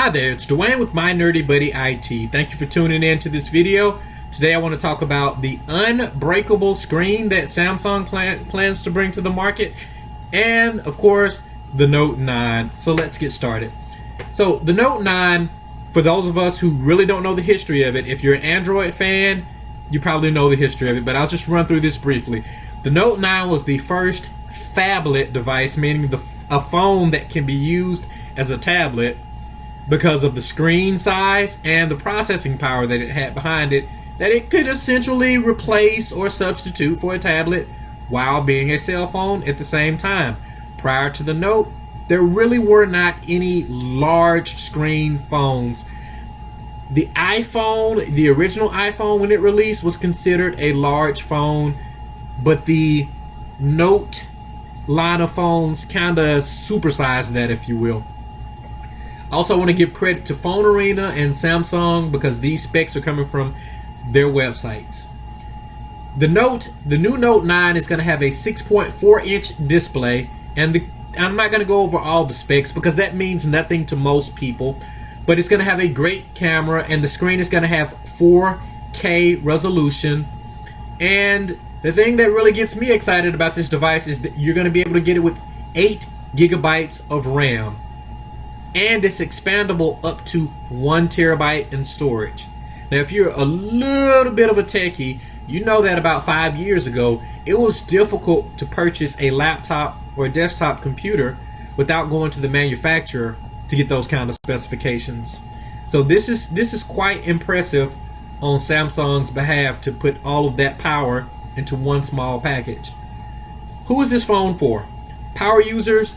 Hi there, it's Dwayne with My Nerdy Buddy IT. Thank you for tuning in to this video. Today I want to talk about the unbreakable screen that Samsung plans to bring to the market, and of course the Note 9. So let's get started. So the Note 9, for those of us who really don't know the history of it, if you're an Android fan, you probably know the history of it, but I'll just run through this briefly. The Note 9 was the first phablet device, meaning a phone that can be used as a tablet because of the screen size and the processing power that it had behind it, that it could essentially replace or substitute for a tablet while being a cell phone at the same time. Prior to the Note, there really were not any large screen phones. The iPhone, the original iPhone when it released, was considered a large phone, but the Note line of phones kind of supersized that, if you will. Also, I want to give credit to Phone Arena and Samsung because these specs are coming from their websites. The new Note 9 is going to have a 6.4-inch display, and I'm not going to go over all the specs because that means nothing to most people, but it's going to have a great camera, and the screen is going to have 4K resolution. And the thing that really gets me excited about this device is that you're going to be able to get it with 8 gigabytes of RAM. And it's expandable up to 1 terabyte in storage. Now, if you're a little bit of a techie, you know that about 5 years ago, it was difficult to purchase a laptop or a desktop computer without going to the manufacturer to get those kind of specifications. So this is quite impressive on Samsung's behalf to put all of that power into one small package. Who is this phone for? Power users,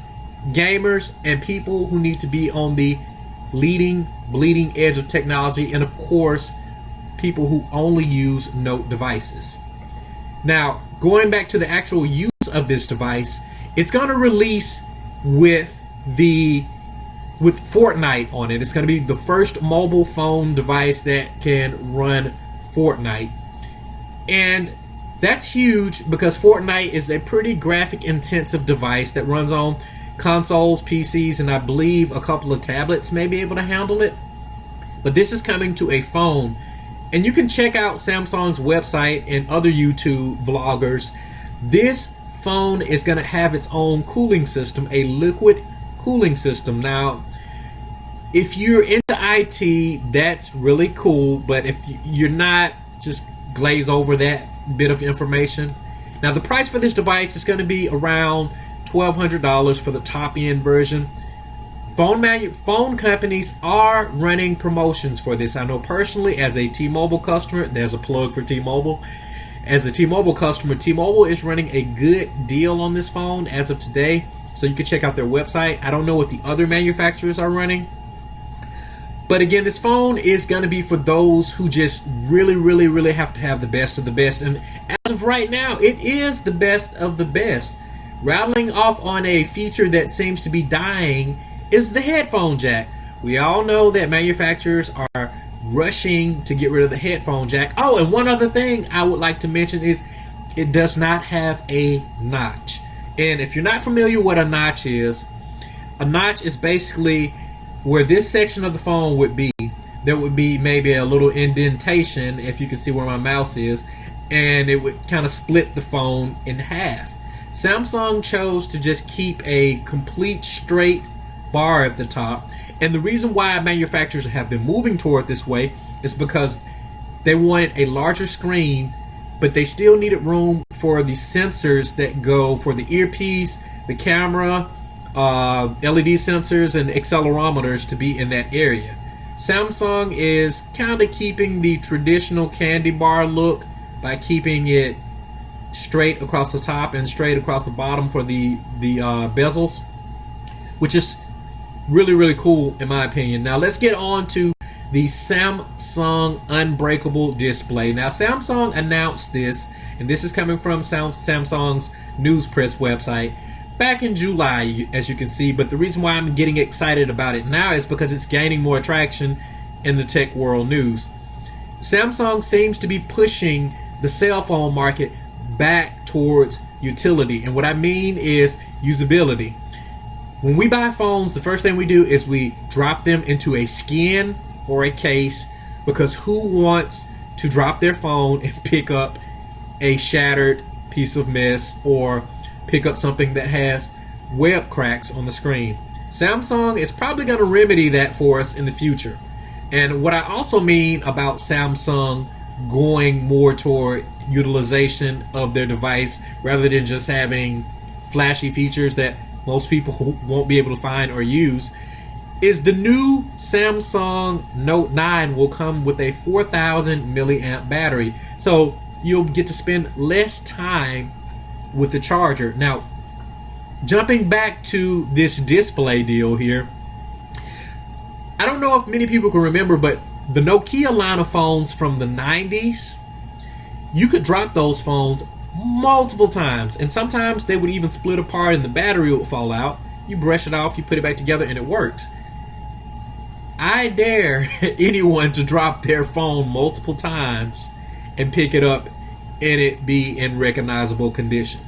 gamers, and people who need to be on the bleeding edge of technology, and of course people who only use Note devices. Now, going back to the actual use of this device, it's going to release with Fortnite on it. It's going to be the first mobile phone device that can run Fortnite, and that's huge because Fortnite is a pretty graphic intensive device that runs on consoles, PCs, and I believe a couple of tablets may be able to handle it. But this is coming to a phone, and you can check out Samsung's website and other YouTube vloggers. This phone is going to have its own cooling system, a liquid cooling system. Now, if you're into IT, that's really cool, but if you're not, just glaze over that bit of information. Now, the price for this device is going to be around $1,200 for the top end version. Phone companies are running promotions for this. I know personally, as a T-Mobile customer, there's a plug for T-Mobile. As a T-Mobile customer, T-Mobile is running a good deal on this phone as of today, so you can check out their website. I don't know what the other manufacturers are running, but again, this phone is going to be for those who just really have to have the best of the best, and as of right now, it is the best of the best. Rattling off on a feature that seems to be dying is the headphone jack. We all know that manufacturers are rushing to get rid of the headphone jack. Oh, and one other thing I would like to mention is it does not have a notch. And if you're not familiar what a notch is basically where this section of the phone would be. There would be maybe a little indentation, if you can see where my mouse is, and it would kind of split the phone in half. Samsung chose to just keep a complete straight bar at the top, and the reason why manufacturers have been moving toward this way is because they wanted a larger screen, but they still needed room for the sensors that go for the earpiece, the camera, LED sensors, and accelerometers to be in that area. Samsung is kind of keeping the traditional candy bar look by keeping it straight across the top and straight across the bottom for the bezels, which is really cool in my opinion. Now let's get on to the Samsung Unbreakable display. Now, Samsung announced this, and this is coming from Samsung's news press website back in July, as you can see, but the reason why I'm getting excited about it now is because it's gaining more traction in the tech world news. Samsung seems to be pushing the cell phone market back towards utility, and what I mean is usability. When we buy phones, the first thing we do is we drop them into a skin or a case, because who wants to drop their phone and pick up a shattered piece of mess or pick up something that has web cracks on the screen? Samsung is probably going to remedy that for us in the future. And what I also mean about Samsung going more toward utilization of their device rather than just having flashy features that most people won't be able to find or use is the new Samsung Note 9 will come with a 4,000 milliamp battery. So you'll get to spend less time with the charger. Now, jumping back to this display deal here, I don't know if many people can remember, but the Nokia line of phones from the 90s, you could drop those phones multiple times, and sometimes they would even split apart and the battery would fall out. You brush it off, you put it back together, and it works. I dare anyone to drop their phone multiple times and pick it up and it be in recognizable condition.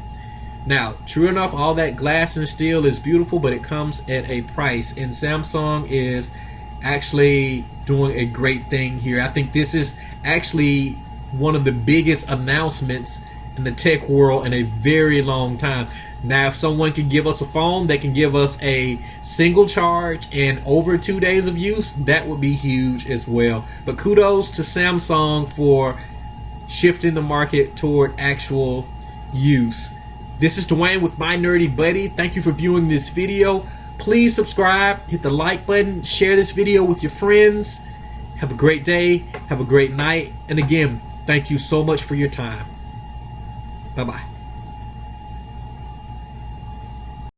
Now, true enough, all that glass and steel is beautiful, but it comes at a price, and Samsung is actually doing a great thing here. I think this is actually one of the biggest announcements in the tech world in a very long time. Now, if someone can give us a phone that can give us a single charge and over 2 days of use, that would be huge as well. But kudos to Samsung for shifting the market toward actual use. This is Dwayne with My Nerdy Buddy. Thank you for viewing this video. Please subscribe, hit the like button, share this video with your friends. Have a great day, have a great night, and again, thank you so much for your time. Bye-bye.